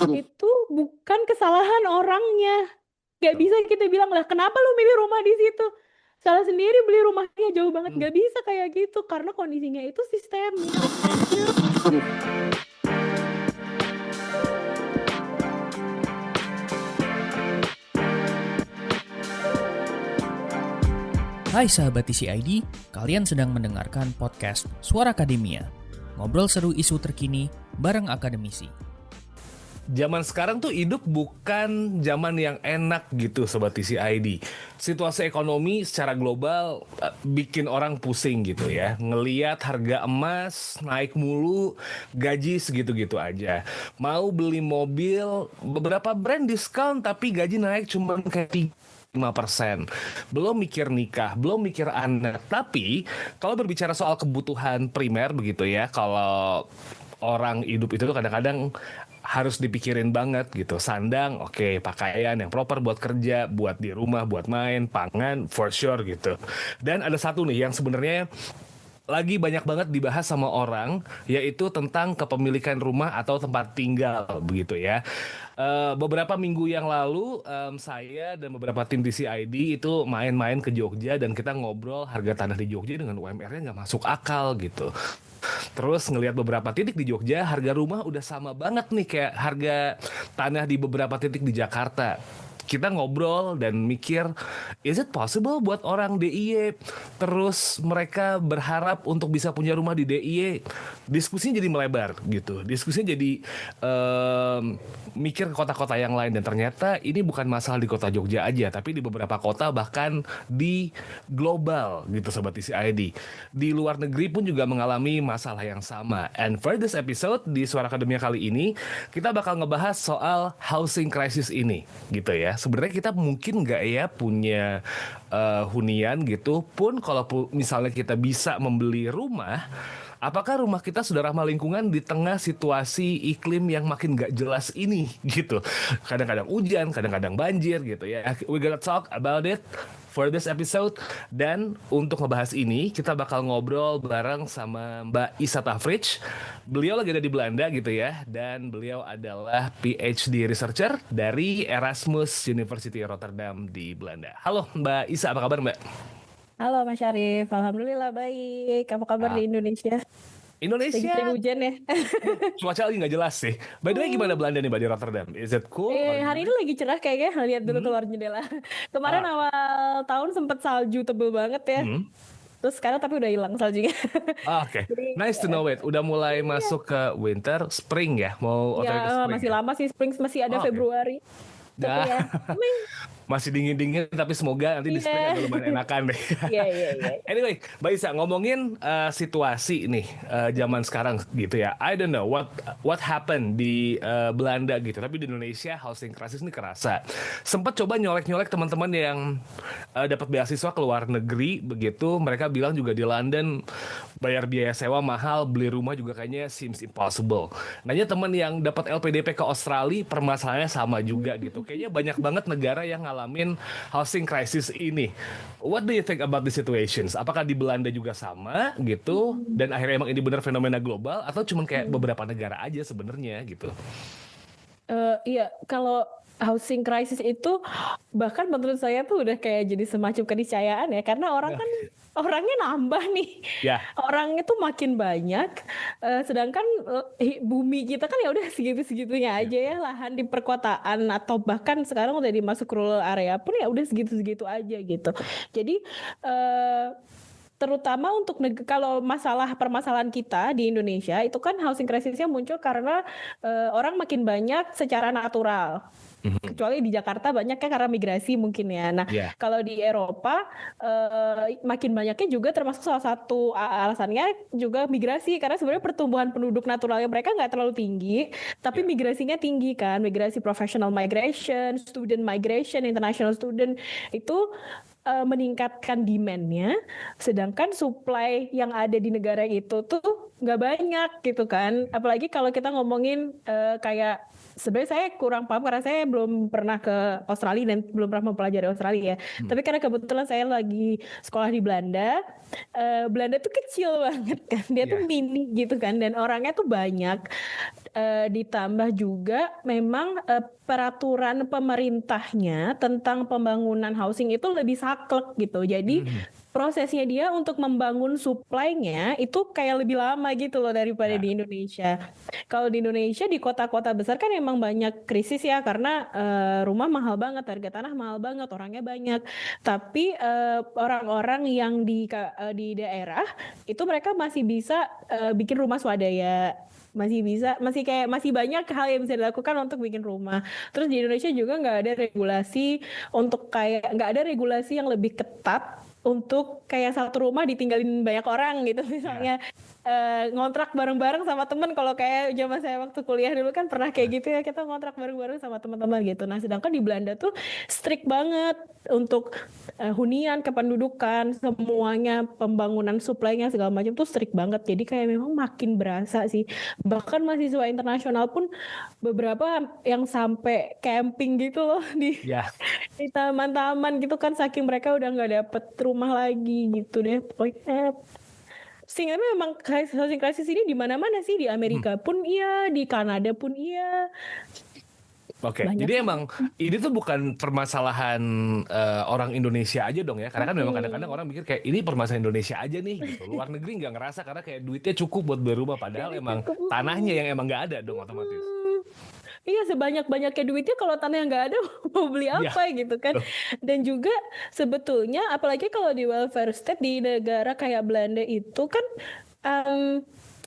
Itu bukan kesalahan orangnya. Gak bisa kita bilang lah, kenapa lu milih rumah di situ? Salah sendiri beli rumahnya jauh banget. Gak bisa kayak gitu karena kondisinya itu sistemis. Hai sahabat TCID, kalian sedang mendengarkan podcast Suara Akademia. Ngobrol seru isu terkini bareng akademisi. Zaman sekarang tuh hidup bukan zaman yang enak gitu Sobat TCID. Situasi ekonomi secara global bikin orang pusing gitu ya. Ngeliat harga emas naik mulu, gaji segitu-gitu aja. Mau beli mobil, beberapa brand diskon tapi gaji naik cuma kayak 5%. Belum mikir nikah, belum mikir anak. Tapi kalau berbicara soal kebutuhan primer begitu ya, kalau orang hidup itu tuh kadang-kadang harus dipikirin banget gitu. Sandang, oke, pakaian yang proper buat kerja, buat di rumah, buat main, pangan, for sure gitu. Dan ada satu nih yang sebenarnya lagi banyak banget dibahas sama orang, yaitu tentang kepemilikan rumah atau tempat tinggal begitu ya. Beberapa minggu yang lalu saya dan beberapa tim TCID itu main-main ke Jogja dan kita ngobrol harga tanah di Jogja dengan UMR-nya nggak masuk akal gitu. Terus ngelihat beberapa titik di Jogja harga rumah udah sama banget nih kayak harga tanah di beberapa titik di Jakarta. Kita ngobrol dan mikir, is it possible buat orang DIY? Terus mereka berharap untuk bisa punya rumah di DIY. Diskusinya jadi melebar gitu. Diskusinya jadi mikir ke kota-kota yang lain. Dan ternyata ini bukan masalah di kota Jogja aja, tapi di beberapa kota bahkan di global gitu Sobat TCID. Di luar negeri pun juga mengalami masalah yang sama. And for this episode di Suara Akademia kali ini, kita bakal ngebahas soal housing crisis ini gitu ya. Sebenarnya kita mungkin nggak ya punya hunian gitu pun kalau misalnya kita bisa membeli rumah, apakah rumah kita sudah ramah lingkungan di tengah situasi iklim yang makin nggak jelas ini gitu. Kadang-kadang hujan, kadang-kadang banjir gitu ya. We gonna talk about it for this episode. Dan untuk ngebahas ini kita bakal ngobrol bareng sama Mbak Isa Tafrich. Beliau lagi ada di Belanda gitu ya. Dan beliau adalah PhD researcher dari Erasmus University Rotterdam di Belanda. Halo Mbak Isa, apa kabar Mbak? Halo Mas Syarif, alhamdulillah baik. Apa kabar di Indonesia? Lagi Indonesia sering hujan ya? cuaca lagi nggak jelas sih. By the way gimana Belanda nih Mbak di Rotterdam? Is it cool? Or Hari ini gimana? lagi cerah kayaknya, lihat dulu keluar jendela. Kemarin Ah, awal tahun sempet salju tebel banget ya. hmm. Terus sekarang tapi udah hilang saljunya. Oke. Jadi Nice to know it. Udah mulai masuk ke winter, spring ya. Mau ya otomatis spring masih ya. lama sih, spring masih ada Oh, oke. Februari. Tapi Nah, ya, masih dingin-dingin tapi semoga nanti di spring iya. agak lumayan enakan deh. Iya, iya, iya. Anyway, Mbak Isa ngomongin situasi nih zaman sekarang gitu ya. I don't know what happened di Belanda gitu, tapi di Indonesia housing crisis ini kerasa. Sempat coba nyolek-nyolek teman-teman yang dapat beasiswa ke luar negeri begitu, mereka bilang juga di London bayar biaya sewa mahal, beli rumah juga kayaknya seems impossible. Nanya teman yang dapat LPDP ke Australia, permasalahannya sama juga gitu. Kayaknya banyak banget negara yang ngalamin housing crisis ini. What do you think about the situations? Apakah di Belanda juga sama gitu? Dan akhirnya emang ini benar fenomena global atau cuma kayak beberapa negara aja sebenarnya gitu? Iya, kalau housing crisis itu bahkan menurut saya tuh udah kayak jadi semacam keniscayaan ya, karena orang Nah, kan orangnya nambah nih, ya, orang itu makin banyak, sedangkan bumi kita kan ya udah segitu-segitunya ya. aja ya, lahan di perkotaan atau bahkan sekarang udah dimasuk rural area pun ya udah segitu-segitu aja gitu. Jadi terutama untuk kalau permasalahan kita di Indonesia itu kan housing crisisnya muncul karena orang makin banyak secara natural. Mhm. Kecuali di Jakarta banyaknya karena migrasi mungkin ya. Nah, Ya, kalau di Eropa makin banyaknya juga termasuk salah satu alasannya juga migrasi, karena sebenarnya pertumbuhan penduduk naturalnya mereka nggak terlalu tinggi, tapi ya. migrasinya tinggi kan, migrasi professional migration, student migration, international student itu meningkatkan demand-nya, sedangkan supply yang ada di negara itu tuh nggak banyak gitu kan. Apalagi kalau kita ngomongin kayak sebenarnya saya kurang paham karena saya belum pernah ke Australia dan belum pernah mempelajari Australia ya. Tapi karena kebetulan saya lagi sekolah di Belanda, Belanda tuh kecil banget kan, dia tuh Iya. mini gitu kan, dan orangnya tuh banyak. Ditambah juga memang peraturan pemerintahnya tentang pembangunan housing itu lebih saklek gitu. Jadi prosesnya dia untuk membangun supply-nya itu kayak lebih lama gitu loh daripada Ya. di Indonesia. Kalau di Indonesia di kota-kota besar kan emang banyak krisis ya karena rumah mahal banget, harga tanah mahal banget, orangnya banyak. Tapi orang-orang yang di daerah itu mereka masih bisa bikin rumah swadaya. Masih banyak hal yang bisa dilakukan untuk bikin rumah. Terus di Indonesia juga nggak ada regulasi nggak ada regulasi yang lebih ketat untuk kayak satu rumah ditinggalin banyak orang gitu misalnya. Ngontrak bareng-bareng sama temen. Kalau kayak zaman saya waktu kuliah dulu kan pernah kayak gitu ya, kita ngontrak bareng-bareng sama teman-teman gitu. Nah sedangkan di Belanda tuh strict banget untuk hunian, kependudukan, semuanya, pembangunan supply-nya segala macam tuh strict banget. Jadi kayak memang makin berasa sih. Bahkan mahasiswa internasional pun beberapa yang sampai camping gitu loh Ya. di taman-taman gitu kan, saking mereka udah nggak dapet rumah lagi gitu deh pokoknya. Sehingga memang housing crisis ini di mana-mana sih, di Amerika pun iya, di Kanada pun iya. Oke, Banyak jadi banget. emang ini tuh bukan permasalahan orang Indonesia aja dong ya. Karena kan memang kadang-kadang orang mikir kayak ini permasalahan Indonesia aja nih gitu. Luar negeri nggak ngerasa karena kayak duitnya cukup buat beli rumah. Padahal Ini emang cukup. tanahnya yang emang nggak ada dong otomatis. Iya, sebanyak-banyaknya duitnya kalau tanah yang nggak ada mau beli Iya. apa gitu kan. Dan juga sebetulnya apalagi kalau di welfare state di negara kayak Belanda itu kan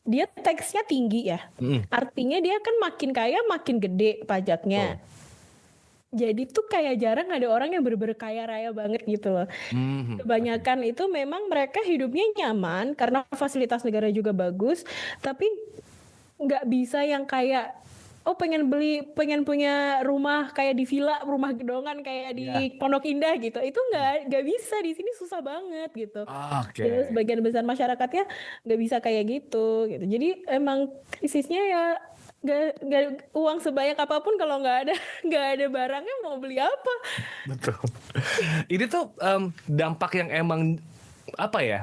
dia taxnya tinggi ya. Artinya dia kan makin kaya makin gede pajaknya. Jadi tuh kayak jarang ada orang yang bener-bener kaya raya banget gitu loh. Kebanyakan itu memang mereka hidupnya nyaman karena fasilitas negara juga bagus, tapi nggak bisa yang kayak pengen punya rumah kayak di villa, rumah gedongan kayak di Iya. Pondok Indah gitu. Itu nggak bisa, di sini susah banget gitu. Oke. Jadi sebagian besar masyarakatnya nggak bisa kayak gitu. Jadi emang krisisnya ya nggak uang sebanyak apapun kalau nggak ada barangnya mau beli apa? Betul. Ini tuh dampak yang emang apa ya?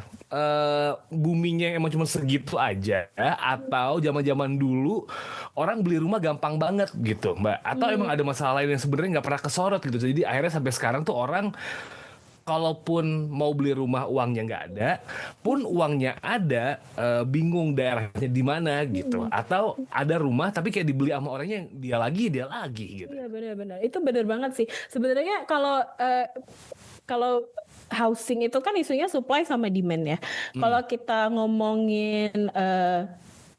Boomingnya emang cuma segitu aja atau zaman-zaman dulu orang beli rumah gampang banget gitu, Mbak? Atau emang ada masalah lain yang sebenarnya nggak pernah kesorot gitu. Jadi akhirnya sampai sekarang tuh orang kalaupun mau beli rumah uangnya nggak ada, pun uangnya ada bingung daerahnya di mana gitu. Atau ada rumah tapi kayak dibeli sama orangnya yang dia lagi gitu. Iya benar-benar, itu benar banget sih. Sebenarnya kalau housing itu kan isunya supply sama demand ya. Kalau kita ngomongin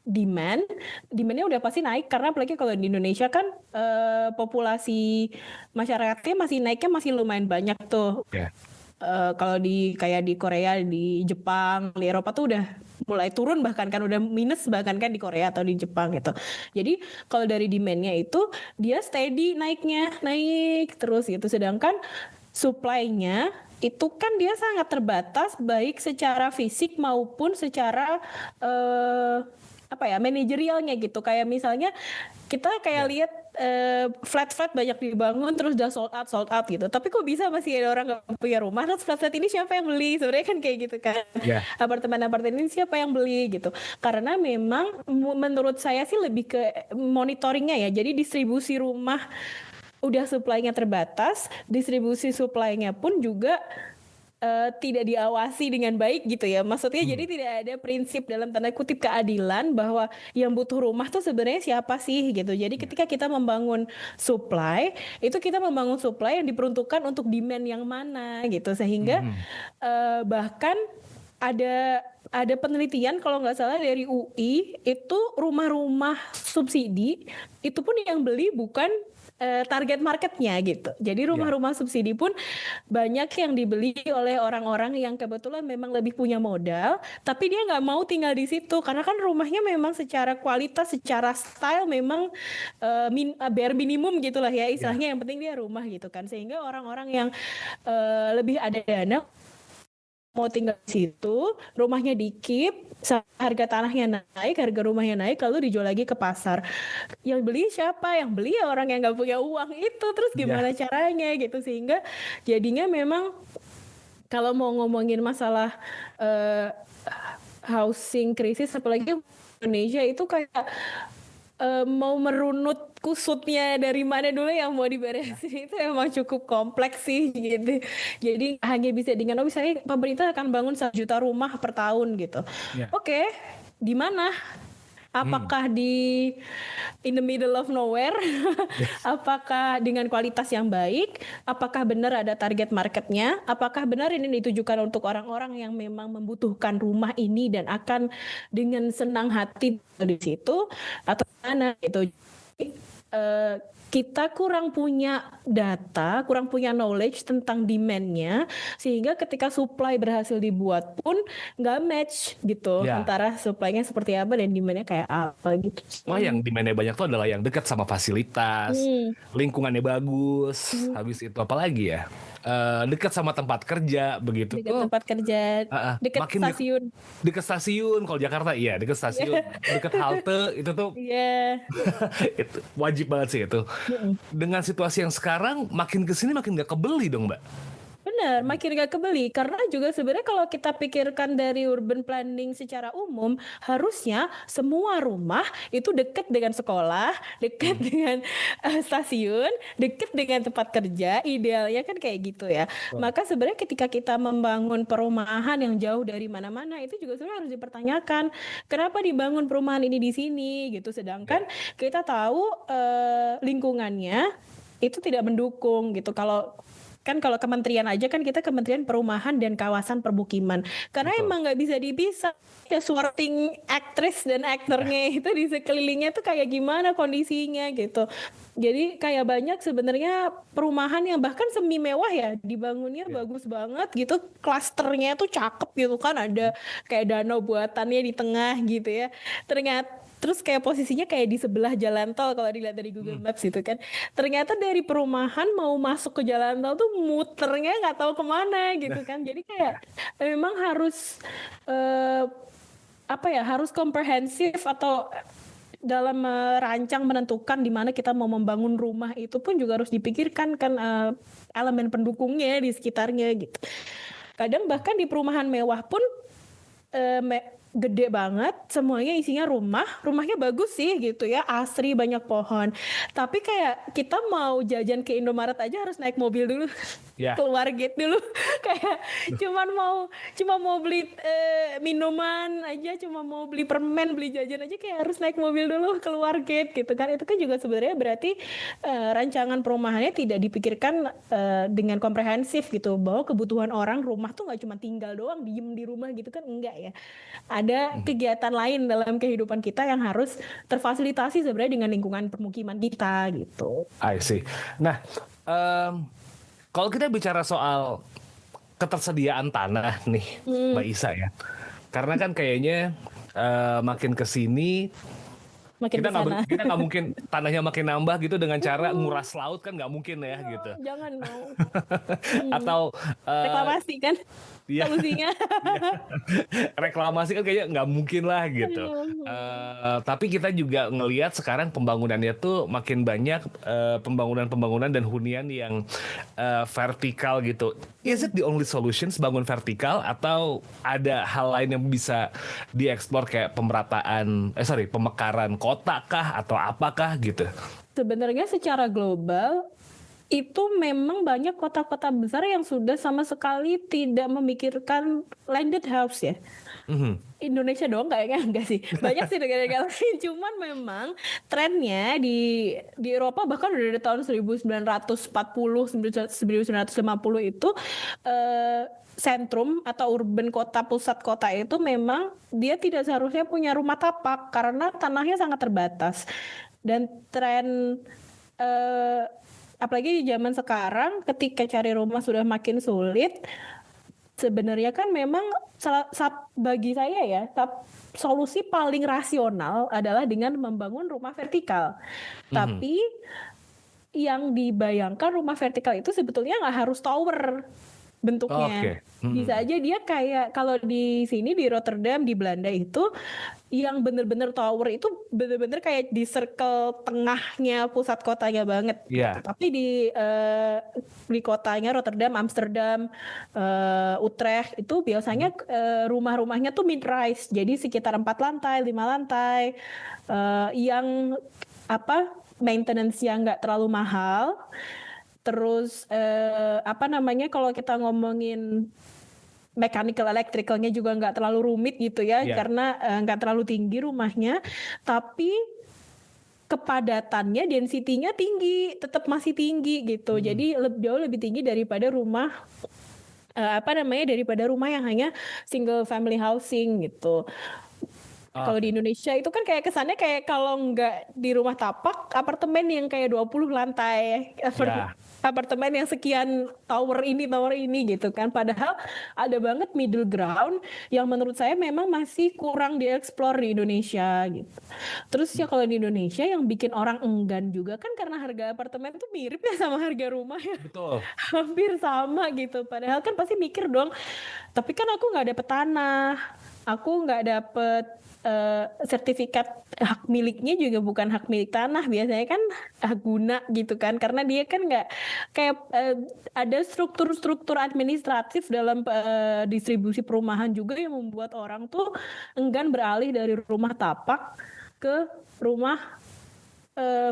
demandnya udah pasti naik karena apalagi kalau di Indonesia kan populasi masyarakatnya naiknya masih lumayan banyak tuh. Ya. Kalau kayak di Korea, di Jepang, di Eropa tuh udah mulai turun bahkan kan udah minus bahkan kan di Korea atau di Jepang gitu. Jadi kalau dari demandnya itu dia steady naik terus gitu. Sedangkan supply-nya itu kan dia sangat terbatas baik secara fisik maupun secara manajerialnya gitu. Kayak misalnya kita kayak lihat flat banyak dibangun terus udah sold out gitu. Tapi kok bisa masih ada orang nggak punya rumah? Terus flat ini siapa yang beli? Sebenarnya kan kayak gitu kan. Ya. Apartemen ini siapa yang beli gitu? Karena memang menurut saya sih lebih ke monitoringnya ya. Jadi distribusi rumah udah supply-nya terbatas, distribusi supply-nya pun juga tidak diawasi dengan baik gitu ya. Maksudnya jadi tidak ada prinsip dalam tanda kutip keadilan bahwa yang butuh rumah tuh sebenarnya siapa sih gitu. Jadi ketika kita membangun supply, itu kita membangun supply yang diperuntukkan untuk demand yang mana gitu. Sehingga bahkan ada penelitian kalau nggak salah dari UI itu rumah-rumah subsidi itu pun yang beli bukan target marketnya gitu. Jadi rumah-rumah subsidi pun banyak yang dibeli oleh orang-orang yang kebetulan memang lebih punya modal, tapi dia nggak mau tinggal di situ karena kan rumahnya memang secara kualitas, secara style memang bare minimum gitulah ya istilahnya. Yang penting dia rumah gitu kan. Sehingga orang-orang yang lebih ada dana mau tinggal di situ, rumahnya di-keep, harga tanahnya naik, harga rumahnya naik, lalu dijual lagi ke pasar. Yang beli siapa? Yang beli ya orang yang nggak punya uang itu. Terus gimana caranya gitu, sehingga jadinya memang kalau mau ngomongin masalah housing krisis, apalagi Indonesia itu kayak mau merunut kusutnya dari mana dulu yang mau diberesin itu emang cukup kompleks sih gitu. Jadi hanya bisa dengan misalnya pemerintah akan bangun 1 juta rumah per tahun gitu. Oke, di mana? Apakah di in the middle of nowhere? Apakah dengan kualitas yang baik? Apakah benar ada target marketnya? Apakah benar ini ditujukan untuk orang-orang yang memang membutuhkan rumah ini dan akan dengan senang hati di situ atau mana gitu? Kita kurang punya data, kurang punya knowledge tentang demand-nya, sehingga ketika supply berhasil dibuat pun nggak match gitu antara supply-nya seperti apa dan demand-nya kayak apa gitu. Wah, yang demand-nya banyak tuh adalah yang dekat sama fasilitas, lingkungannya bagus, habis itu apa lagi ya? Dekat sama tempat kerja begitu. Dekat tempat kerja, dekat stasiun. Dekat stasiun, kalau Jakarta iya dekat stasiun, dekat halte itu tuh. Itu wajib banget sih itu. Dengan situasi yang sekarang makin kesini makin gak kebeli dong, Mbak. Benar, makin gak kebeli karena juga sebenarnya kalau kita pikirkan dari urban planning secara umum, harusnya semua rumah itu dekat dengan sekolah, dekat dengan stasiun, dekat dengan tempat kerja, idealnya kan kayak gitu ya. Maka sebenarnya ketika kita membangun perumahan yang jauh dari mana-mana, itu juga sebenarnya harus dipertanyakan kenapa dibangun perumahan ini di sini gitu, sedangkan kita tahu lingkungannya itu tidak mendukung gitu. Kalau kementerian aja kan kita Kementerian Perumahan dan Kawasan Permukiman. Karena emang nggak bisa dipisah. Ya supporting aktris dan aktornya itu di sekelilingnya tuh kayak gimana kondisinya gitu. Jadi kayak banyak sebenarnya perumahan yang bahkan semi mewah ya, dibangunnya bagus banget gitu, klasternya tuh cakep gitu kan, ada kayak danau buatannya di tengah gitu ya. Terus kayak posisinya kayak di sebelah jalan tol kalau dilihat dari Google Maps gitu kan. Ternyata dari perumahan mau masuk ke jalan tol tuh muternya nggak tahu kemana gitu kan. Jadi kayak memang harus harus komprehensif atau dalam merancang menentukan di mana kita mau membangun rumah itu pun juga harus dipikirkan kan elemen pendukungnya di sekitarnya gitu. Kadang bahkan di perumahan mewah pun gede banget, semuanya isinya rumahnya bagus sih gitu ya, asri, banyak pohon. Tapi kayak kita mau jajan ke Indomaret aja harus naik mobil dulu, keluar gate dulu. Kayak cuma mau beli minuman aja, cuma mau beli permen, beli jajan aja kayak harus naik mobil dulu keluar gate gitu kan. Itu kan juga sebenarnya berarti rancangan perumahannya tidak dipikirkan dengan komprehensif gitu, bahwa kebutuhan orang rumah tuh nggak cuma tinggal doang, diem di rumah gitu kan, enggak ya. Ada kegiatan lain dalam kehidupan kita yang harus terfasilitasi sebenarnya dengan lingkungan permukiman kita gitu. I see. Nah, kalau kita bicara soal ketersediaan tanah nih, Mbak Isa ya, karena kan kayaknya makin kesini kita nggak mungkin tanahnya makin nambah gitu dengan cara nguras laut, kan nggak mungkin ya gitu. Jangan mau. Atau reklamasi kan solusinya. Reklamasi kan kayaknya nggak mungkin lah gitu. Tapi kita juga ngelihat sekarang pembangunannya tuh makin banyak pembangunan dan hunian yang vertikal gitu. Is it the only solutions bangun vertikal, atau ada hal lain yang bisa dieksplor kayak pemekaran kota kah atau apakah gitu? Sebenarnya secara global itu memang banyak kota-kota besar yang sudah sama sekali tidak memikirkan landed house ya. Indonesia doang kayaknya enggak sih. Banyak sih negara-negara lain, cuman memang trennya di Eropa bahkan udah dari tahun 1940 1950 itu sentrum atau urban kota, pusat kota itu memang dia tidak seharusnya punya rumah tapak karena tanahnya sangat terbatas. Dan tren apalagi di zaman sekarang ketika cari rumah sudah makin sulit, sebenarnya kan memang bagi saya ya, solusi paling rasional adalah dengan membangun rumah vertikal. Tapi yang dibayangkan rumah vertikal itu sebetulnya nggak harus tower. bentuknya. Oke. Bisa aja dia kayak kalau di sini di Rotterdam di Belanda itu yang bener-bener tower itu bener-bener kayak di circle tengahnya pusat kotanya banget gitu. Iya. Tapi di kotanya Rotterdam, Amsterdam, Utrecht itu biasanya rumah-rumahnya tuh mid-rise. Jadi sekitar 4 lantai, 5 lantai yang apa maintenance-nya nggak terlalu mahal. Terus kalau kita ngomongin mechanical electricalnya juga nggak terlalu rumit gitu ya, Iya. karena nggak terlalu tinggi rumahnya, tapi kepadatannya, density-nya tinggi, tetap masih tinggi gitu. Jadi jauh lebih tinggi daripada rumah daripada rumah yang hanya single family housing gitu. Kalau di Indonesia itu kan kayak kesannya kayak kalau nggak di rumah tapak, apartemen yang kayak 20 lantai, Ya. apartemen yang sekian tower ini gitu kan. Padahal ada banget middle ground yang menurut saya memang masih kurang dieksplor di Indonesia gitu. Terus ya kalau di Indonesia yang bikin orang enggan juga kan karena harga apartemen itu mirip ya sama harga rumah ya. Betul. Hampir sama gitu. Padahal kan pasti mikir dong, tapi kan aku nggak dapet tanah, aku nggak dapet sertifikat hak miliknya juga bukan hak milik tanah, biasanya kan hak guna gitu kan, karena dia kan nggak kayak ada struktur-struktur administratif dalam distribusi perumahan juga yang membuat orang tuh enggan beralih dari rumah tapak ke rumah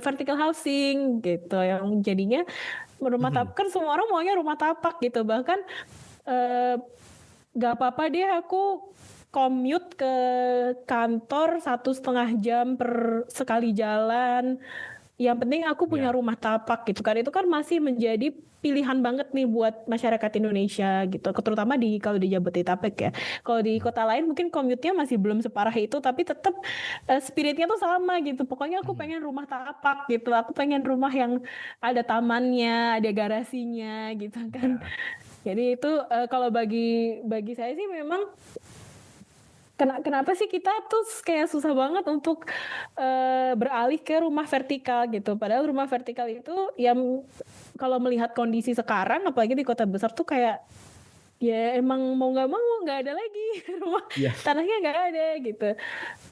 vertical housing gitu, yang jadinya rumah tapak kan semua orang maunya rumah tapak gitu, bahkan gak apa-apa deh aku commute ke kantor 1,5 jam per sekali jalan, yang penting aku punya rumah tapak gitu kan. Itu kan masih menjadi pilihan banget nih buat masyarakat Indonesia gitu, terutama kalau di Jabodetabek ya. Kalau di kota lain mungkin commute-nya masih belum separah itu, tapi tetap spiritnya tuh sama gitu. Pokoknya aku pengen rumah tapak gitu, aku pengen rumah yang ada tamannya, ada garasinya gitu kan. Jadi itu kalau bagi saya sih memang kenapa sih kita tuh kayak susah banget untuk beralih ke rumah vertikal gitu. Padahal rumah vertikal itu yang kalau melihat kondisi sekarang, apalagi di kota besar tuh kayak ya emang mau nggak ada lagi rumah tanahnya nggak ada gitu.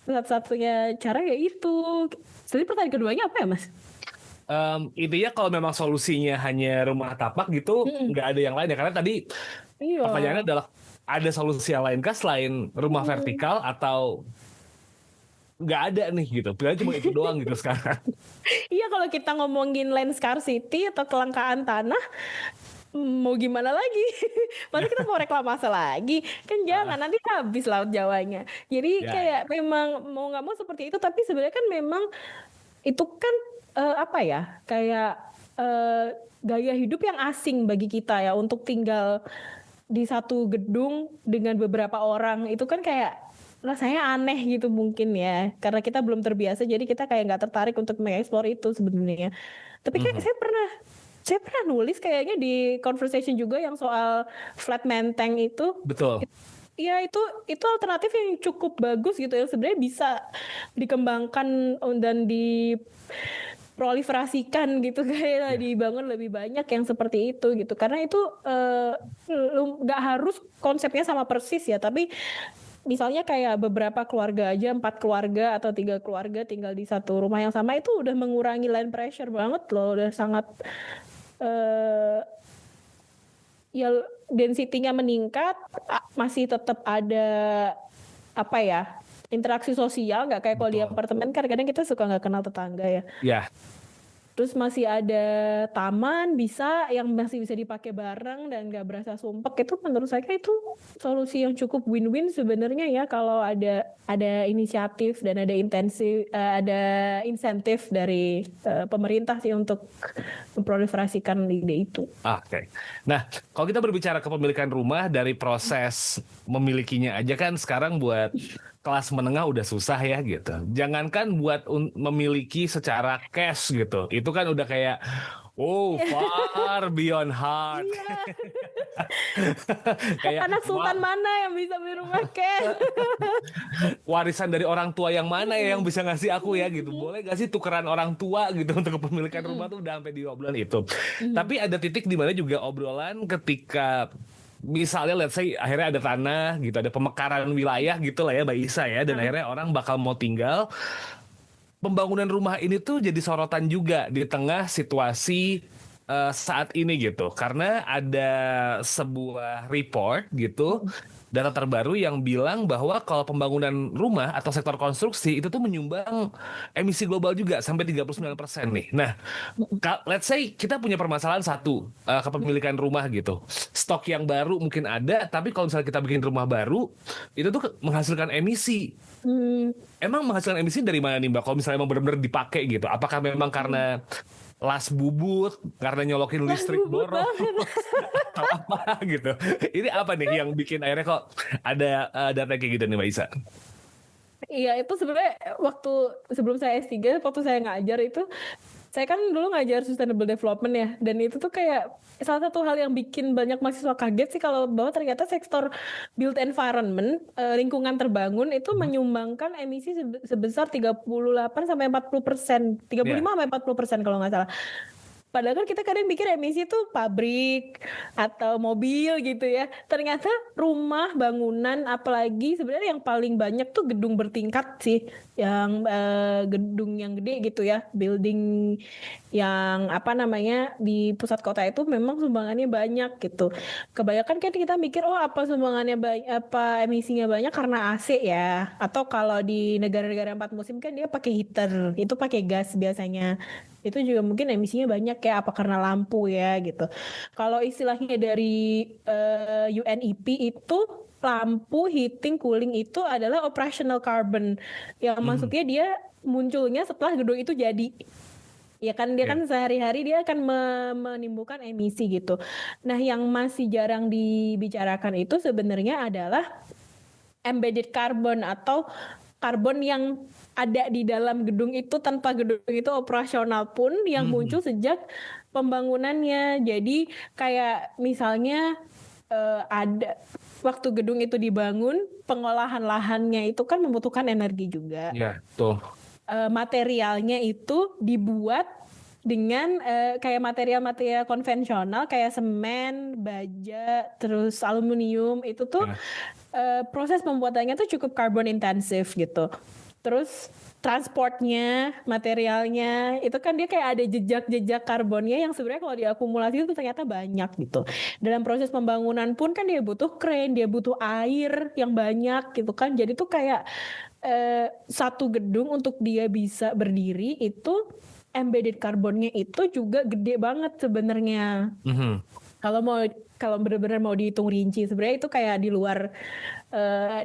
Satu-satunya cara ya itu. Jadi pertanyaan keduanya apa ya Mas? Intinya kalau memang solusinya hanya rumah tapak gitu, nggak ada yang lain ya. Karena tadi pertanyaannya adalah ada solusi yang lain kah selain rumah vertikal atau nggak ada nih gitu. Pilihannya cuma itu doang gitu sekarang. Iya, kalau kita ngomongin land scarcity atau kelangkaan tanah, mau gimana lagi? Masa kita mau reklamasi lagi? Kan jangan, nanti habis laut Jawanya. Jadi kayak memang mau nggak mau seperti itu, tapi sebenarnya kan memang itu kan kayak gaya hidup yang asing bagi kita ya, untuk tinggal di satu gedung dengan beberapa orang itu kan kayak rasanya aneh gitu mungkin ya, karena kita belum terbiasa, jadi kita kayak nggak tertarik untuk mengeksplor itu sebenarnya. Tapi kayak saya pernah nulis kayaknya di conversation juga yang soal flat menteng itu. Betul. Iya, itu alternatif yang cukup bagus gitu, yang sebenarnya bisa dikembangkan dan proliferasikan gitu, kayak dibangun lebih banyak yang seperti itu gitu, karena itu nggak harus konsepnya sama persis ya, tapi misalnya kayak beberapa keluarga aja, 4 keluarga atau 3 keluarga tinggal di satu rumah yang sama, itu udah mengurangi land pressure banget loh, udah sangat ya density-nya meningkat, masih tetap ada interaksi sosial, nggak kayak kalau di apartemen kan kadang kita suka nggak kenal tetangga ya. Ya. Terus masih ada taman yang masih bisa dipakai bareng dan nggak berasa sumpek. Itu menurut saya itu solusi yang cukup win-win sebenarnya ya, kalau ada inisiatif dan ada insentif dari pemerintah sih untuk memproliferasikan ide itu. Oke. Nah, kalau kita berbicara kepemilikan rumah, dari proses memilikinya aja kan sekarang buat kelas menengah udah susah ya gitu. Jangankan buat memiliki secara cash gitu. Itu kan udah kayak far beyond heart. Iya. Kayak anak sultan mana yang bisa beli rumah cash? Warisan dari orang tua yang mana ya yang bisa ngasih aku ya gitu. Boleh gak sih tukeran orang tua gitu untuk kepemilikan rumah tuh udah sampai di obrolan itu. Tapi ada titik di mana juga obrolan ketika misalnya let's say akhirnya ada tanah gitu, ada pemekaran wilayah gitu lah ya Mbak Isa ya, dan akhirnya orang bakal mau tinggal. Pembangunan rumah ini tuh jadi sorotan juga di tengah situasi saat ini gitu, karena ada sebuah report gitu, data terbaru yang bilang bahwa kalau pembangunan rumah atau sektor konstruksi itu tuh menyumbang emisi global juga sampai 39% nih. Nah, let's say kita punya permasalahan satu, kepemilikan rumah gitu. Stok yang baru mungkin ada, tapi kalau misalnya kita bikin rumah baru, itu tuh menghasilkan emisi. Emang menghasilkan emisi dari mana nih Mbak? Kalau misalnya emang benar-benar dipakai gitu, apakah memang karena las bubut, karena nyolokin listrik Bubut boros, banget. atau apa gitu? Ini apa nih yang bikin akhirnya kok ada data kayak gitu nih Mbak Isa? Iya, itu sebenarnya waktu sebelum saya S3, waktu saya ngajar itu, saya kan dulu ngajar sustainable development ya, dan itu tuh kayak salah satu hal yang bikin banyak mahasiswa kaget sih kalau bahwa ternyata sektor built environment, lingkungan terbangun itu menyumbangkan emisi sebesar 38 sampai 40%, 35 Ya, sampai 40% kalau nggak salah. Padahal kan kita kadang pikir emisi itu pabrik atau mobil gitu ya. Ternyata rumah, bangunan, apalagi sebenarnya yang paling banyak tuh gedung bertingkat sih. Yang gedung yang gede gitu ya. Building yang apa namanya di pusat kota itu memang sumbangannya banyak gitu. Kebanyakan kan kita mikir apa sumbangannya banyak, apa emisinya banyak karena AC ya. Atau kalau di negara-negara 4 musim kan dia pakai heater, itu pakai gas biasanya. Itu juga mungkin emisinya banyak ya, apa karena lampu ya gitu. Kalau istilahnya dari UNEP itu lampu, heating, cooling itu adalah operational carbon yang maksudnya dia munculnya setelah gedung itu jadi. Ya kan dia ya. kan sehari-hari dia akan menimbulkan emisi gitu. Nah, yang masih jarang dibicarakan itu sebenarnya adalah embedded carbon atau karbon yang ada di dalam gedung itu tanpa gedung itu operasional pun yang muncul sejak pembangunannya. Jadi kayak misalnya ada waktu gedung itu dibangun, pengolahan lahannya itu kan membutuhkan energi juga. Ya, tuh. Materialnya itu dibuat dengan kayak material-material konvensional kayak semen, baja, terus aluminium itu tuh proses pembuatannya tuh cukup carbon intensif gitu. Terus transportnya, materialnya itu kan dia kayak ada jejak-jejak karbonnya yang sebenarnya kalau diakumulasi itu ternyata banyak gitu. Dalam proses pembangunan pun kan dia butuh crane, dia butuh air yang banyak gitu kan. Jadi tuh kayak satu gedung untuk dia bisa berdiri itu embedded karbonnya itu juga gede banget sebenarnya. Kalau benar-benar mau dihitung rinci sebenarnya itu kayak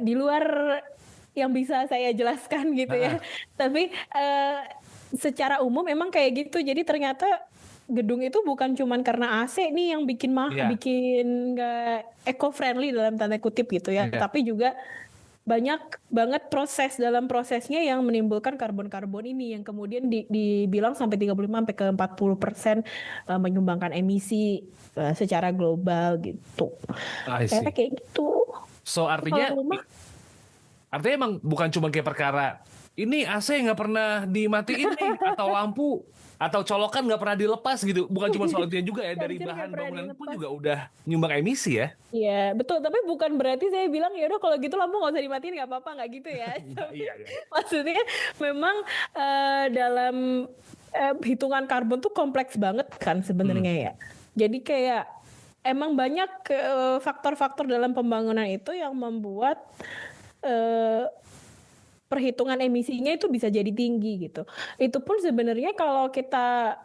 di luar yang bisa saya jelaskan gitu ya. Tapi secara umum emang kayak gitu. Jadi ternyata gedung itu bukan cuman karena AC nih yang bikin bikin nggak eco-friendly dalam tanda kutip gitu ya. Tapi juga banyak banget dalam prosesnya yang menimbulkan karbon-karbon ini yang kemudian dibilang sampai 35 sampai ke 40% menyumbangkan emisi secara global gitu. Kayak gitu. So artinya emang bukan cuma kayak perkara ini AC nggak pernah dimatiin nih, atau lampu atau colokan nggak pernah dilepas gitu. Bukan cuma soal itu juga ya, dari bahan bangunan pun juga udah nyumbang emisi ya. Iya betul, tapi bukan berarti saya bilang ya udah kalau gitu lampu nggak usah dimatiin nggak apa-apa, nggak gitu ya. Iya. Maksudnya memang dalam hitungan karbon tuh kompleks banget kan sebenarnya ya. Jadi kayak emang banyak faktor-faktor dalam pembangunan itu yang membuat perhitungan emisinya itu bisa jadi tinggi gitu. Itu pun sebenarnya kalau kita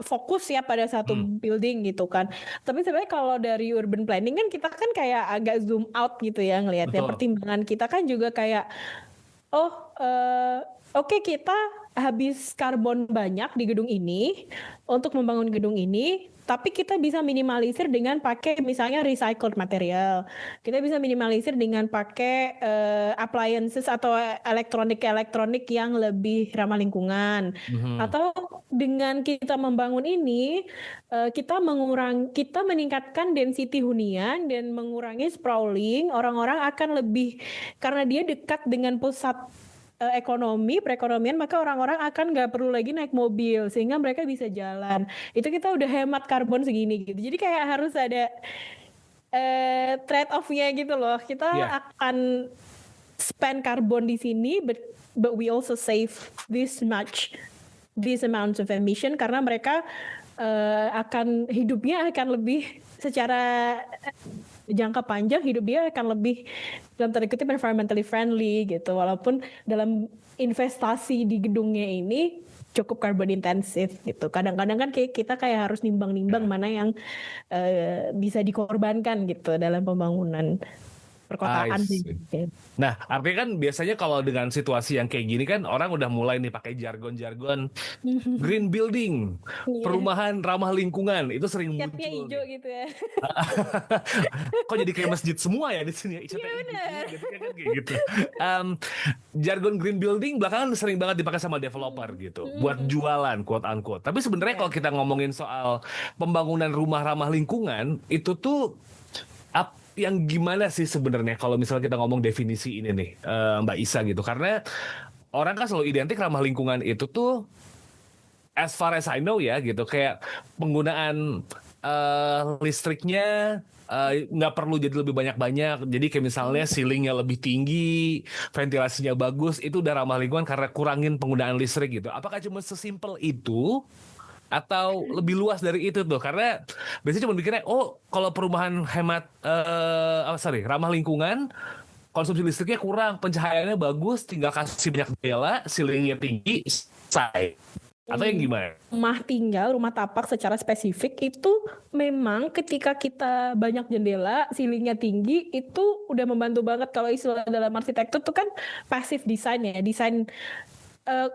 fokus ya pada satu building gitu kan. Tapi sebenarnya kalau dari urban planning kan kita kan kayak agak zoom out gitu ya ngelihatnya. Pertimbangan kita kan juga kayak oke, kita habis karbon banyak di gedung ini untuk membangun gedung ini, tapi kita bisa minimalisir dengan pakai misalnya recycled material. Kita bisa minimalisir dengan pakai appliances atau elektronik yang lebih ramah lingkungan. Atau dengan kita membangun ini, kita meningkatkan density hunian dan mengurangi sprawling. Orang-orang akan lebih, karena dia dekat dengan pusat perekonomian, maka orang-orang akan nggak perlu lagi naik mobil sehingga mereka bisa jalan. Itu kita udah hemat karbon segini gitu. Jadi kayak harus ada trade off-nya gitu loh. Kita Iya. akan spend karbon di sini, but we also save these amounts of emission karena mereka hidupnya akan lebih secara jangka panjang hidupnya akan lebih dalam tanda kutip environmentally friendly gitu, walaupun dalam investasi di gedungnya ini cukup carbon intensif gitu. Kadang-kadang kan kita kayak harus nimbang-nimbang mana yang bisa dikorbankan gitu dalam pembangunan perkotaan I sih. see. Nah, artinya kan biasanya kalau dengan situasi yang kayak gini kan orang udah mulai nih pakai jargon-jargon green building, Iya. perumahan ramah lingkungan, itu sering Catnya muncul hijau nih. gitu ya. Kok jadi kayak masjid semua ya di sini? Iya benar. Gitu kan kayak gitu. Jargon green building belakangan sering banget dipakai sama developer gitu, buat jualan quote unquote. Tapi sebenarnya kalau kita ngomongin soal pembangunan rumah ramah lingkungan, itu tuh yang gimana sih sebenarnya kalau misalnya kita ngomong definisi ini nih, Mbak Isa gitu? Karena orang kan selalu identik ramah lingkungan itu tuh, as far as I know ya gitu, kayak penggunaan listriknya nggak perlu jadi lebih banyak-banyak. Jadi kayak misalnya ceilingnya lebih tinggi, ventilasinya bagus, itu udah ramah lingkungan karena kurangin penggunaan listrik gitu. Apakah cuma sesimpel itu? Atau lebih luas dari itu tuh? Karena biasanya cuma mikirnya, oh kalau perumahan hemat ramah lingkungan, konsumsi listriknya kurang, pencahayaannya bagus, tinggal kasih banyak jendela, ceilingnya tinggi, selesai. Atau yang gimana? Rumah tinggal, rumah tapak secara spesifik itu memang ketika kita banyak jendela, ceilingnya tinggi, itu udah membantu banget. Kalau istilah dalam arsitektur itu kan passive design ya, desain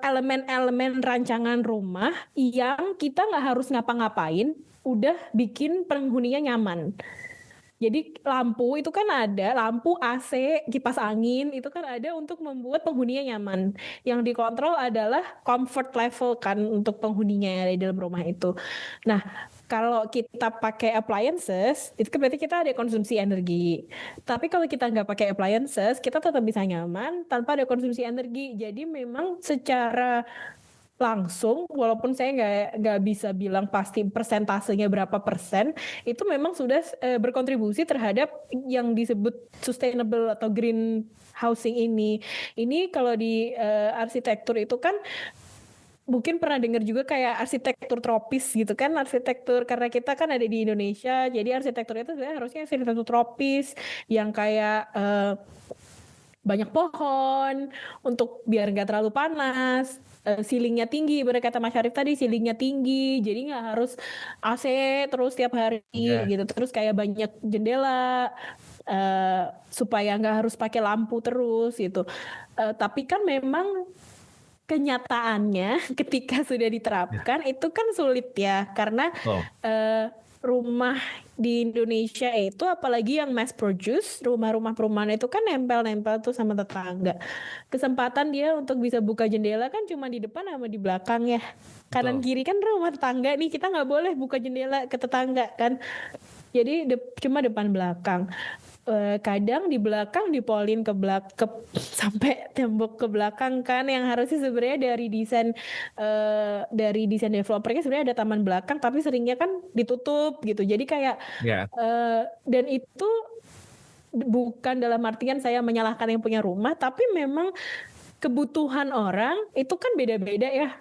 elemen-elemen rancangan rumah yang kita nggak harus ngapa-ngapain, udah bikin penghuninya nyaman. Jadi lampu itu kan ada, lampu AC, kipas angin itu kan ada untuk membuat penghuninya nyaman. Yang dikontrol adalah comfort level kan untuk penghuninya yang ada di dalam rumah itu. Nah, kalau kita pakai appliances, itu kan berarti kita ada konsumsi energi. Tapi kalau kita nggak pakai appliances, kita tetap bisa nyaman tanpa ada konsumsi energi. Jadi memang secara langsung, walaupun saya nggak bisa bilang pasti persentasenya berapa persen, itu memang sudah berkontribusi terhadap yang disebut sustainable atau green housing ini. Ini kalau di arsitektur itu kan mungkin pernah dengar juga kayak arsitektur tropis gitu kan, arsitektur karena kita kan ada di Indonesia, jadi arsitektur itu sebenarnya harusnya arsitektur tropis yang kayak banyak pohon untuk biar nggak terlalu panas, ceilingnya tinggi, bener kata Mas Syarif tadi, ceilingnya tinggi, jadi nggak harus AC terus tiap hari gitu, terus kayak banyak jendela supaya nggak harus pakai lampu terus gitu. Tapi kan memang kenyataannya ketika sudah diterapkan itu kan sulit ya, karena rumah di Indonesia itu apalagi yang mass produce, rumah-rumah perumahan itu kan nempel-nempel tuh sama tetangga. Kesempatan dia untuk bisa buka jendela kan cuma di depan sama di belakang ya. Kanan kiri kan rumah tetangga nih, kita nggak boleh buka jendela ke tetangga kan. Jadi cuma depan belakang. Kadang di belakang dipolin ke sampai tembok ke belakang kan, yang harusnya sebenarnya dari desain developernya sebenarnya ada taman belakang, tapi seringnya kan ditutup gitu. Jadi kayak dan itu bukan dalam artian saya menyalahkan yang punya rumah, tapi memang kebutuhan orang itu kan beda-beda ya.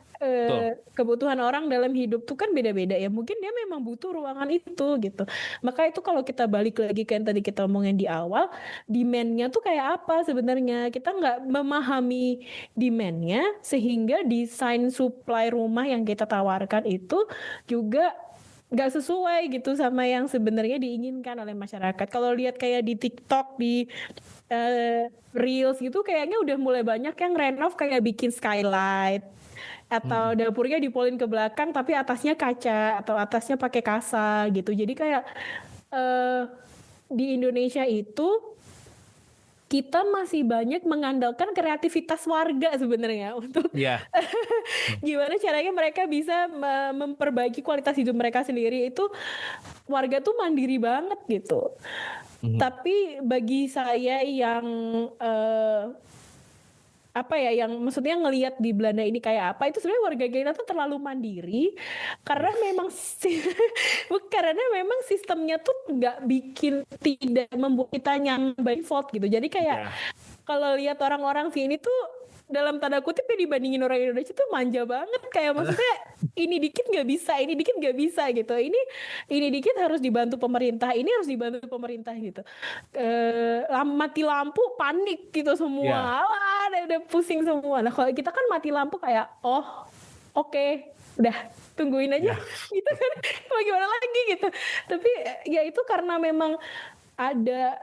Kebutuhan orang dalam hidup tuh kan beda-beda ya. Mungkin dia memang butuh ruangan itu gitu. Maka itu kalau kita balik lagi ke yang tadi kita omongin di awal, demand-nya tuh kayak apa sebenarnya. Kita nggak memahami demand-nya, sehingga desain supply rumah yang kita tawarkan itu juga nggak sesuai gitu sama yang sebenarnya diinginkan oleh masyarakat. Kalau lihat kayak di TikTok, di Reels gitu, kayaknya udah mulai banyak yang renov kayak bikin skylight, atau dapurnya dipolin ke belakang tapi atasnya kaca atau atasnya pakai kasa gitu. Jadi kayak di Indonesia itu kita masih banyak mengandalkan kreativitas warga sebenarnya untuk gimana caranya mereka bisa memperbaiki kualitas hidup mereka sendiri. Itu warga tuh mandiri banget gitu. Tapi bagi saya yang apa ya, yang maksudnya ngelihat di Belanda ini kayak apa, itu sebenarnya warga kita tuh terlalu mandiri karena memang karena memang sistemnya tuh nggak bikin, tidak membuat kita nyaman by default gitu. Jadi kayak Ya, kalau lihat orang-orang sini tuh dalam tanda kutip ya dibandingin orang Indonesia tuh manja banget, kayak maksudnya ini dikit nggak bisa, ini dikit nggak bisa gitu, ini dikit harus dibantu pemerintah, ini harus dibantu pemerintah gitu. Mati lampu panik gitu ya, semua, wah udah pusing semua. Nah kalau kita kan mati lampu kayak oh oke, udah tungguin aja ya. gitu kan, mau gimana lagi gitu. Tapi ya itu karena memang ada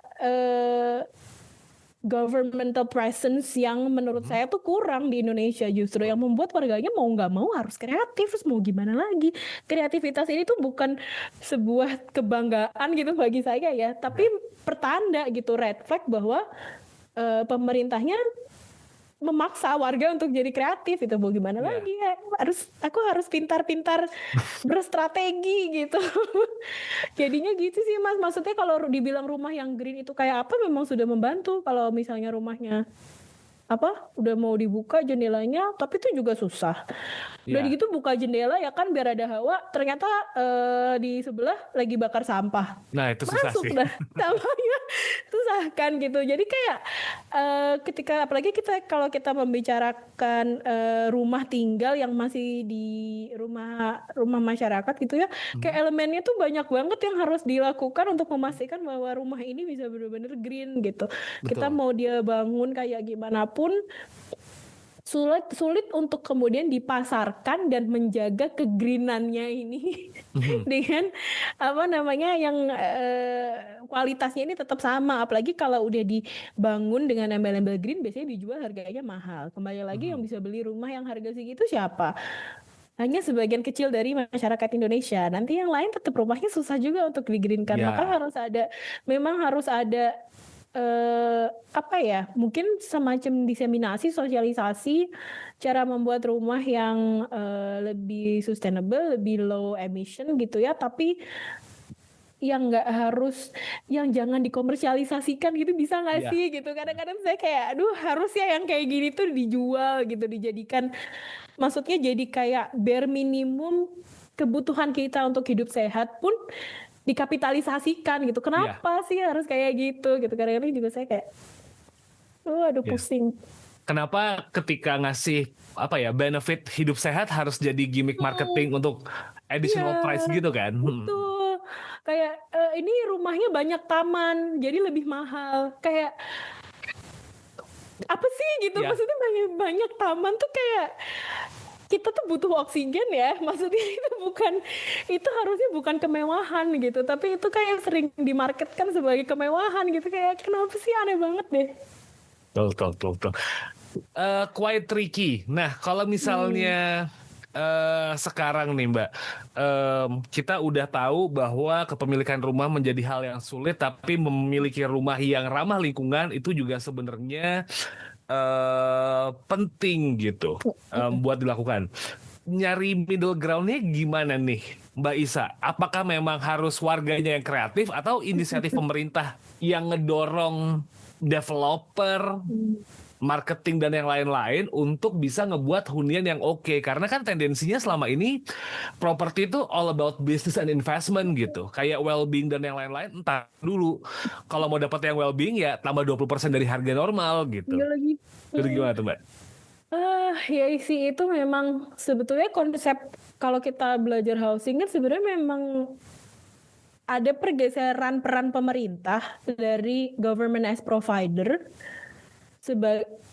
governmental presence yang menurut saya tuh kurang di Indonesia, justru yang membuat warganya mau nggak mau harus kreatif. Terus mau gimana lagi, kreativitas ini tuh bukan sebuah kebanggaan gitu bagi saya ya, tapi pertanda gitu, red flag bahwa pemerintahnya memaksa warga untuk jadi kreatif. Itu mau gimana Ya. lagi ya, aku harus pintar-pintar berstrategi gitu. Jadinya gitu sih Mas, maksudnya kalau dibilang rumah yang green itu kayak apa, memang sudah membantu. Kalau misalnya rumahnya apa udah mau dibuka jendelanya, tapi itu juga susah. Udah Ya. gitu buka jendela ya kan biar ada hawa, ternyata di sebelah lagi bakar sampah, Nah, itu susah masuk sih. dah sampahnya, susah kan gitu. Jadi kayak ketika apalagi kalau kita membicarakan rumah tinggal yang masih di rumah masyarakat gitu ya, kayak elemennya tuh banyak banget yang harus dilakukan untuk memastikan bahwa rumah ini bisa benar-benar green gitu. Kita Betul. mau dia bangun kayak gimana pun sulit untuk kemudian dipasarkan dan menjaga kegreenannya ini Mhm. dengan apa namanya yang kualitasnya ini tetap sama. Apalagi kalau udah dibangun dengan embel-embel green, biasanya dijual harganya mahal. Kembali lagi, yang Mhm. bisa beli rumah yang harga segitu siapa? Hanya sebagian kecil dari masyarakat Indonesia. Nanti yang lain tetap rumahnya susah juga untuk digreenkan. Maka Ya. memang harus ada apa ya, mungkin semacam diseminasi, sosialisasi cara membuat rumah yang lebih sustainable, lebih low emission gitu ya, tapi yang nggak harus, yang jangan dikomersialisasikan gitu, bisa nggak Ya. sih gitu. Kadang-kadang saya kayak aduh, harus ya yang kayak gini tuh dijual gitu, dijadikan, maksudnya jadi kayak bare minimum kebutuhan kita untuk hidup sehat pun dikapitalisasikan gitu. Ya. Kenapa sih harus kayak gitu gitu? Kadang-kadang juga saya kayak aduh Ya. pusing. Kenapa ketika ngasih apa ya benefit hidup sehat harus jadi gimmick marketing untuk Iya, additional price gitu kan? betul. Kayak ini rumahnya banyak taman, jadi lebih mahal. Kayak apa sih gitu? Ya. Maksudnya banyak taman tuh kayak kita tuh butuh oksigen ya. Maksudnya itu harusnya bukan kemewahan gitu, tapi itu kayak sering dimarketkan sebagai kemewahan gitu. Kayak kenapa sih, aneh banget deh. Betul. Quite tricky. Nah, kalau misalnya sekarang nih Mbak, kita udah tahu bahwa kepemilikan rumah menjadi hal yang sulit, tapi memiliki rumah yang ramah lingkungan itu juga sebenarnya penting gitu buat dilakukan. Nyari middle ground-nya gimana nih Mbak Isa? Apakah memang harus warganya yang kreatif atau inisiatif pemerintah yang ngedorong developer, marketing dan yang lain-lain untuk bisa ngebuat hunian yang oke? Karena kan tendensinya selama ini properti itu all about business and investment gitu. Kayak well-being dan yang lain-lain entar dulu. Kalau mau dapat yang well-being ya tambah 20% dari harga normal gitu. Iya lagi. Itu gimana tuh Mbak? Ya sih, itu memang sebetulnya konsep, kalau kita belajar housing kan sebenarnya memang ada pergeseran peran pemerintah dari government as provider.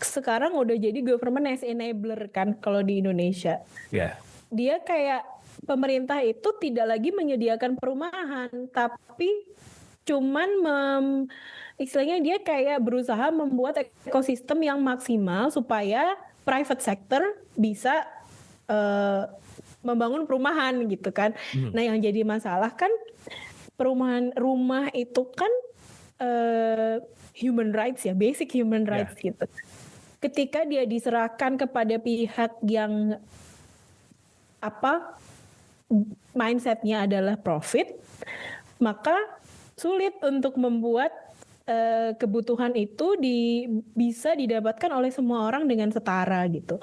Sekarang udah jadi government as enabler kan kalau di Indonesia. Ya. Dia kayak pemerintah itu tidak lagi menyediakan perumahan, tapi cuman istilahnya dia kayak berusaha membuat ekosistem yang maksimal supaya private sector bisa membangun perumahan gitu kan. Nah, yang jadi masalah kan rumah itu kan human rights ya, basic human rights gitu. Ketika dia diserahkan kepada pihak yang mindsetnya adalah profit, maka sulit untuk membuat kebutuhan itu bisa didapatkan oleh semua orang dengan setara gitu.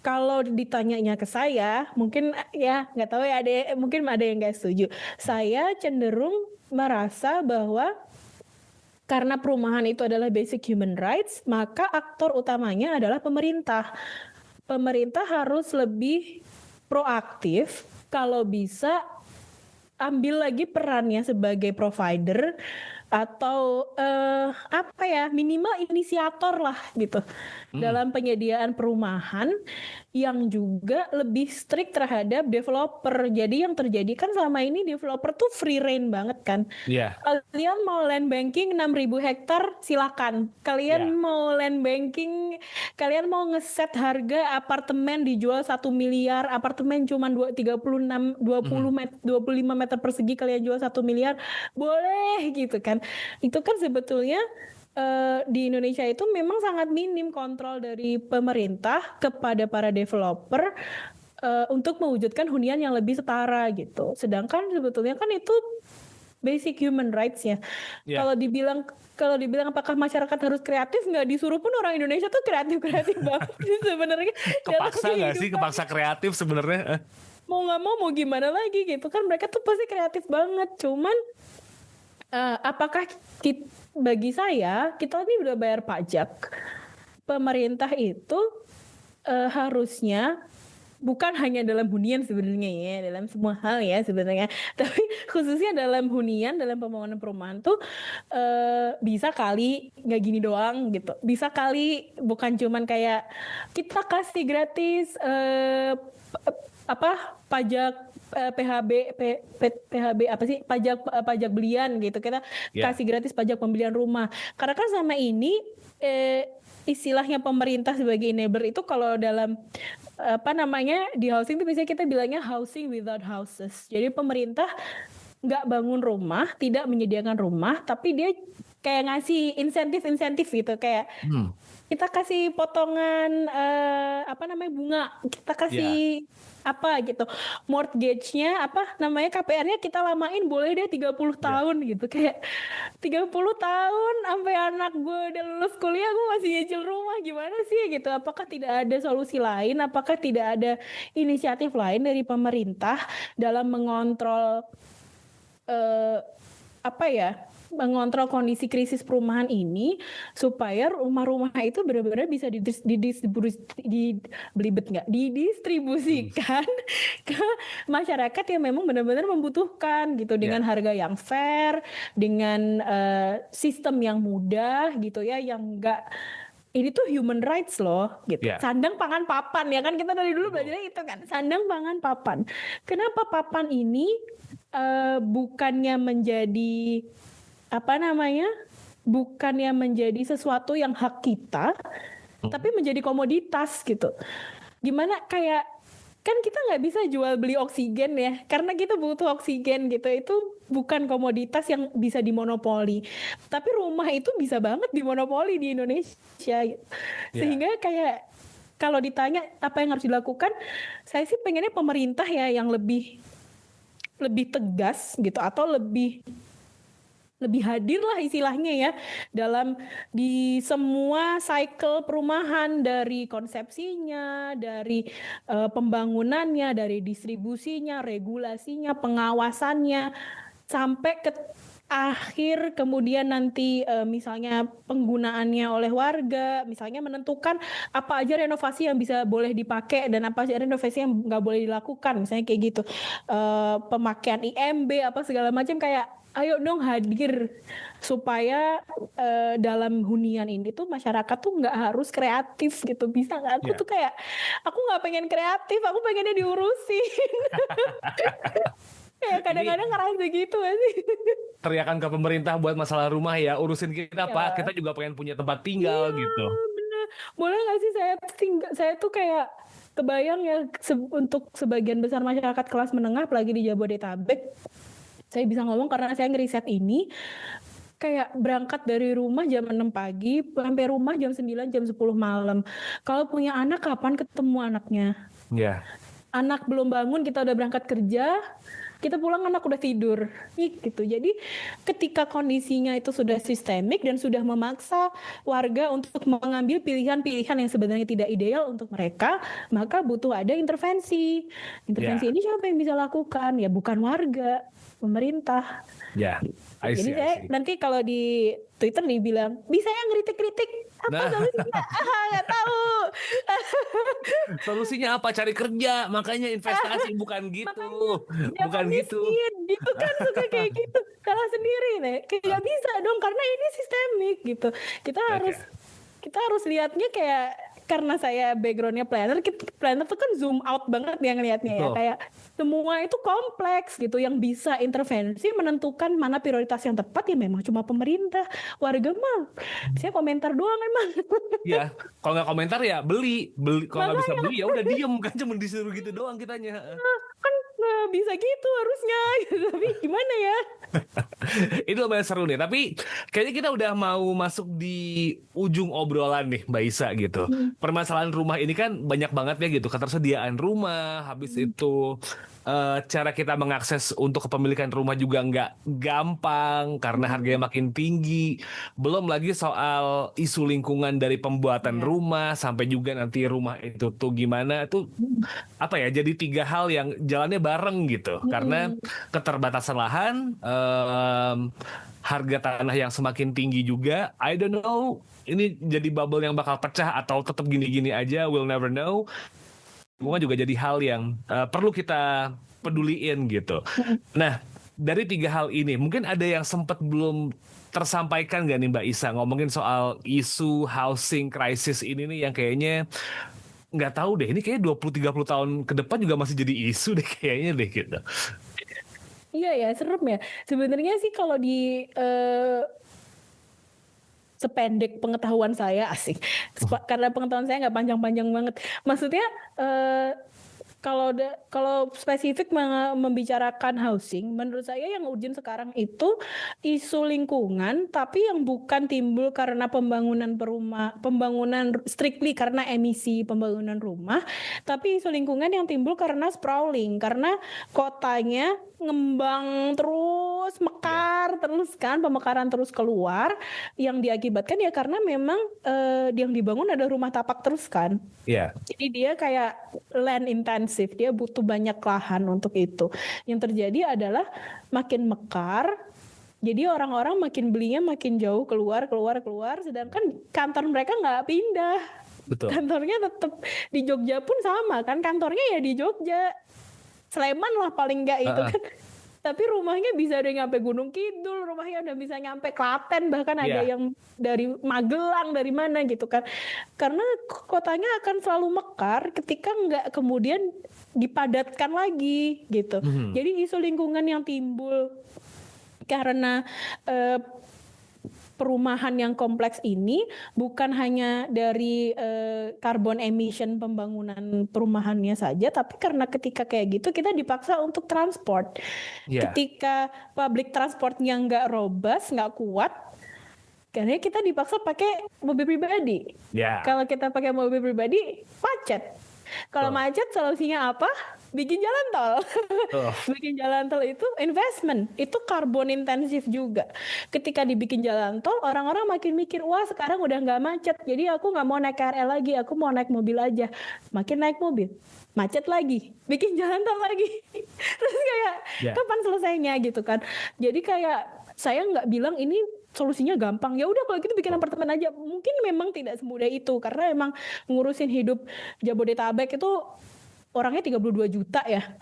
Kalau ditanyanya ke saya, mungkin ya nggak tahu ya, mungkin ada yang nggak setuju. Saya cenderung merasa bahwa karena perumahan itu adalah basic human rights, maka aktor utamanya adalah pemerintah. Pemerintah harus lebih proaktif, kalau bisa ambil lagi perannya sebagai provider atau apa ya, minimal inisiator lah gitu dalam penyediaan perumahan yang juga lebih strict terhadap developer. Jadi yang terjadi kan selama ini developer tuh free reign banget kan. Iya. Kalian mau land banking 6.000 hektar silakan. Kalian mau land banking, kalian mau ngeset harga apartemen dijual 1 miliar, apartemen cuma 25 meter persegi kalian jual 1 miliar, boleh gitu kan. Itu kan sebetulnya di Indonesia itu memang sangat minim kontrol dari pemerintah kepada para developer untuk mewujudkan hunian yang lebih setara gitu. Sedangkan sebetulnya kan itu basic human rights ya. Yeah. Kalau dibilang apakah masyarakat harus kreatif, nggak disuruh pun orang Indonesia tuh kreatif banget sih sebenarnya. Kepaksa nggak sih? Kepaksa kreatif sebenarnya? Mau nggak mau gimana lagi gitu kan, mereka tuh pasti kreatif banget. Cuman apakah bagi saya, kita ini udah bayar pajak. Pemerintah itu harusnya bukan hanya dalam hunian sebenarnya ya, dalam semua hal ya sebenarnya, tapi khususnya dalam hunian, dalam pembangunan perumahan tuh bisa kali nggak gini doang gitu. Bisa kali bukan cuman kayak kita kasih gratis pajak PHB apa sih, pajak belian gitu, kita kasih gratis pajak pembelian rumah. Karena kan selama ini istilahnya pemerintah sebagai enabler itu kalau dalam di housing itu biasanya kita bilangnya housing without houses. Jadi pemerintah nggak bangun rumah, tidak menyediakan rumah, tapi dia kayak ngasih insentif gitu, kayak kita kasih potongan bunga, kita kasih apa gitu, mortgage-nya KPR-nya kita lamain, boleh deh 30 tahun gitu. Kayak 30 tahun sampai anak gue udah lulus kuliah gue masih nyicil rumah, gimana sih gitu. Apakah tidak ada solusi lain, apakah tidak ada inisiatif lain dari pemerintah dalam mengontrol mengontrol kondisi krisis perumahan ini, supaya rumah-rumah itu benar-benar bisa didistribusikan ke masyarakat yang memang benar-benar membutuhkan gitu, dengan harga yang fair, dengan sistem yang mudah gitu ya, yang enggak, ini tuh human rights loh gitu. Sandang pangan papan ya kan, kita dari dulu belajarnya itu kan, sandang pangan papan. Kenapa papan ini bukannya menjadi bukannya menjadi sesuatu yang hak kita, tapi menjadi komoditas gitu. Gimana, kayak kan kita nggak bisa jual beli oksigen ya, karena kita butuh oksigen gitu. Itu bukan komoditas yang bisa dimonopoli, tapi rumah itu bisa banget dimonopoli di Indonesia gitu. Sehingga kayak kalau ditanya apa yang harus dilakukan, saya sih pengennya pemerintah ya yang lebih tegas gitu, atau lebih hadir lah istilahnya ya di semua cycle perumahan, dari konsepsinya, dari pembangunannya, dari distribusinya, regulasinya, pengawasannya, sampai ke akhir kemudian nanti misalnya penggunaannya oleh warga, misalnya menentukan apa aja renovasi yang bisa boleh dipakai dan apa aja renovasi yang nggak boleh dilakukan, misalnya kayak gitu, pemakaian IMB apa segala macam. Kayak ayo dong hadir supaya dalam hunian ini tuh masyarakat tuh nggak harus kreatif gitu. Bisa nggak? Aku tuh kayak, aku nggak pengen kreatif, aku pengennya diurusin. Kayak kadang-kadang ngerasa gitu sih. Teriakan ke pemerintah buat masalah rumah ya, urusin kita Pak, kita juga pengen punya tempat tinggal gitu. Bener. Boleh nggak sih saya tuh kayak kebayang ya, untuk sebagian besar masyarakat kelas menengah, apalagi di Jabodetabek, saya bisa ngomong karena saya ngeriset ini, kayak berangkat dari rumah jam 6 pagi, sampai rumah jam 9, jam 10 malam. Kalau punya anak, kapan ketemu anaknya? Iya. Anak belum bangun, kita udah berangkat kerja. kita pulang anak udah tidur gitu. Jadi ketika kondisinya itu sudah sistemik dan sudah memaksa warga untuk mengambil pilihan-pilihan yang sebenarnya tidak ideal untuk mereka, maka butuh ada intervensi. Intervensi ini siapa yang bisa lakukan? Ya bukan warga, pemerintah. Ya, I Jadi see, I saya see. nanti kalau di Twitter dibilang, bisa ya ngeritik-kritik? Apa Nah, solusinya? Nggak tahu. solusinya apa? Cari kerja, makanya investasi bukan gitu. Makanya jangan Bukan gitu. miskin gitu kan, suka kayak gitu. Kalah sendiri nih. Kayak bisa dong karena ini sistemik gitu. Kita Oke. harus lihatnya kayak, karena saya backgroundnya planner, planner tuh kan zoom out banget ya ngelihatnya ya, Betul. kayak semua itu kompleks gitu, yang bisa intervensi menentukan mana prioritas yang tepat ya memang cuma pemerintah. Warga mah saya komentar doang emang. Ya, kalau nggak komentar ya beli. Kalau nggak bisa Makanya beli ya udah diem kan, cuma disuruh gitu doang kitanya. kan nggak bisa gitu harusnya gitu. Tapi gimana ya? Itu lumayan seru nih. Tapi kayaknya kita udah mau masuk di ujung obrolan nih, Mbak Isa gitu. Permasalahan rumah ini kan banyak banget ya gitu. Ketersediaan rumah, habis itu cara kita mengakses untuk kepemilikan rumah juga nggak gampang karena harganya makin tinggi. Belum lagi soal isu lingkungan dari pembuatan rumah sampai juga nanti rumah itu tuh gimana tuh apa ya? Jadi 3 hal yang jalannya bareng gitu. Karena keterbatasan lahan, harga tanah yang semakin tinggi juga. I don't know, ini jadi bubble yang bakal pecah atau tetap gini-gini aja. We'll never know. Lingkungan juga jadi hal yang perlu kita peduliin gitu. Nah, dari 3 hal ini, mungkin ada yang sempat belum tersampaikan nggak nih Mbak Isa ngomongin soal isu housing crisis ini nih yang kayaknya nggak tahu deh, ini kayaknya 20-30 tahun ke depan juga masih jadi isu deh kayaknya deh gitu. Iya ya, serem ya. Sebenarnya sih kalau di sependek pengetahuan saya, asik. Karena pengetahuan saya nggak panjang-panjang banget. Maksudnya kalau spesifik membicarakan housing, menurut saya yang urgent sekarang itu isu lingkungan, tapi yang bukan timbul karena pembangunan strictly karena emisi pembangunan rumah, tapi isu lingkungan yang timbul karena sprawling, karena kotanya ngembang terus, mekar terus kan, pemekaran terus keluar, yang diakibatkan ya karena memang yang dibangun ada rumah tapak terus kan. Iya. Jadi dia kayak land intensif, dia butuh banyak lahan untuk itu. Yang terjadi adalah makin mekar, jadi orang-orang makin belinya makin jauh keluar, sedangkan kantor mereka nggak pindah. Betul. Kantornya tetap di Jogja pun sama kan, kantornya ya di Jogja. Sleman lah paling nggak itu kan. Tapi rumahnya bisa udah nyampe Gunung Kidul, rumahnya udah bisa nyampe Klaten, bahkan ada yang dari Magelang, dari mana gitu kan. Karena kotanya akan selalu mekar ketika nggak kemudian dipadatkan lagi gitu. Jadi isu lingkungan yang timbul karena perumahan yang kompleks ini bukan hanya dari carbon emission pembangunan perumahannya saja, tapi karena ketika kayak gitu kita dipaksa untuk transport. Ketika public transportnya nggak robust, nggak kuat, karena kita dipaksa pakai mobil pribadi. Kalau kita pakai mobil pribadi, macet. Kalau macet solusinya apa? Bikin jalan tol. Bikin jalan tol itu investment, itu karbon intensif juga. Ketika dibikin jalan tol, orang-orang makin mikir, wah sekarang udah nggak macet, jadi aku nggak mau naik KRL lagi, aku mau naik mobil aja. Makin naik mobil, macet lagi, bikin jalan tol lagi. Terus kayak kapan selesainya gitu kan? Jadi kayak saya nggak bilang ini solusinya gampang. Ya udah kalau gitu bikin apartemen aja. Mungkin memang tidak semudah itu karena emang ngurusin hidup Jabodetabek itu orangnya 32 juta ya.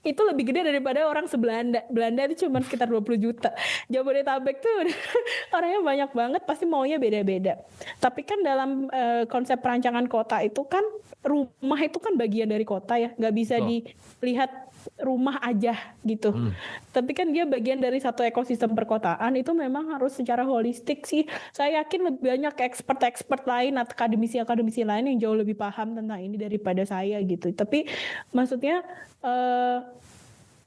Itu lebih gede daripada orang sebelanda. Belanda itu cuma sekitar 20 juta. Jabodetabek tuh orangnya banyak banget, pasti maunya beda-beda. Tapi kan dalam konsep perancangan kota itu kan rumah itu kan bagian dari kota ya. Nggak bisa dilihat rumah aja gitu. Tapi kan dia bagian dari satu ekosistem perkotaan, itu memang harus secara holistik sih. Saya yakin lebih banyak expert lain atau akademisi lain yang jauh lebih paham tentang ini daripada saya gitu. Tapi maksudnya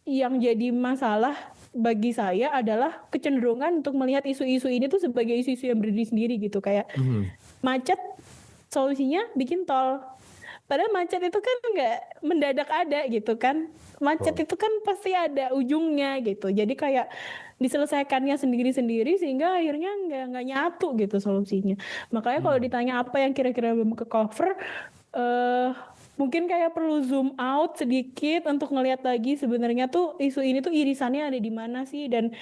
yang jadi masalah bagi saya adalah kecenderungan untuk melihat isu-isu ini tuh sebagai isu-isu yang berdiri sendiri gitu. Kayak macet, solusinya bikin tol. Padahal macet itu kan nggak mendadak ada gitu kan. Macet itu kan pasti ada ujungnya gitu. Jadi kayak diselesaikannya sendiri-sendiri sehingga akhirnya nggak nyatu gitu solusinya. Makanya kalau ditanya apa yang kira-kira belum ke cover, mungkin kayak perlu zoom out sedikit untuk ngelihat lagi sebenarnya tuh isu ini tuh irisannya ada di mana sih, dan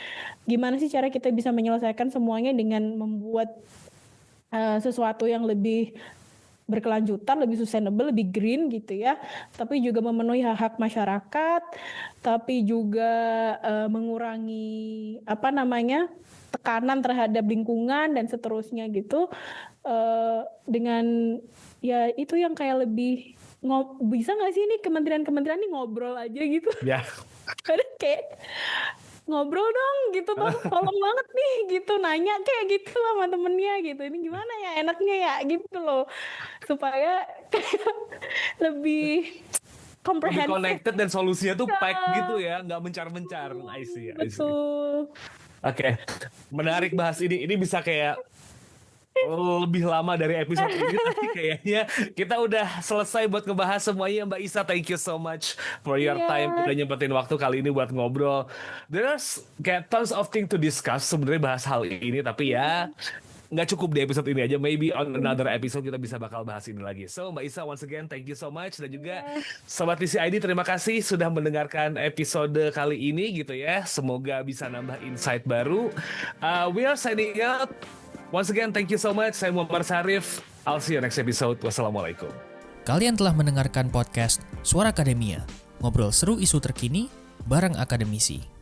gimana sih cara kita bisa menyelesaikan semuanya dengan membuat sesuatu yang lebih berkelanjutan, lebih sustainable, lebih green gitu ya. Tapi juga memenuhi hak-hak masyarakat, tapi juga mengurangi tekanan terhadap lingkungan dan seterusnya gitu. Dengan ya itu yang kayak lebih bisa nggak sih ini kementerian-kementerian ini ngobrol aja gitu? Ya. Kadang kayak ngobrol dong gitu, tolong banget nih gitu, nanya kayak gitu sama temennya gitu, ini gimana ya enaknya ya gitu loh, supaya lebih Lebih komprehensif. connected dan solusinya tuh pack gitu ya, nggak mencar-mencar. I see. Betul. Oke, menarik bahas ini. Ini bisa kayak lebih lama dari episode ini, tapi kayaknya kita udah selesai buat ngebahas semuanya. Mbak Isa, thank you so much for your Iya. time, udah nyempetin waktu kali ini buat ngobrol. There's kayak tons of things to discuss sebenarnya bahas hal ini, tapi ya nggak cukup di episode ini aja. Maybe on another episode kita bisa bakal bahas ini lagi. So Mbak Isa, once again thank you so much, dan juga Sobat TCID terima kasih sudah mendengarkan episode kali ini gitu ya. Semoga bisa nambah insight baru. We are signing out. Once again, thank you so much. Saya Muhammad Syarif. I'll see you next episode. Wassalamualaikum. Kalian telah mendengarkan podcast Suara Akademia, ngobrol seru isu terkini bareng akademisi.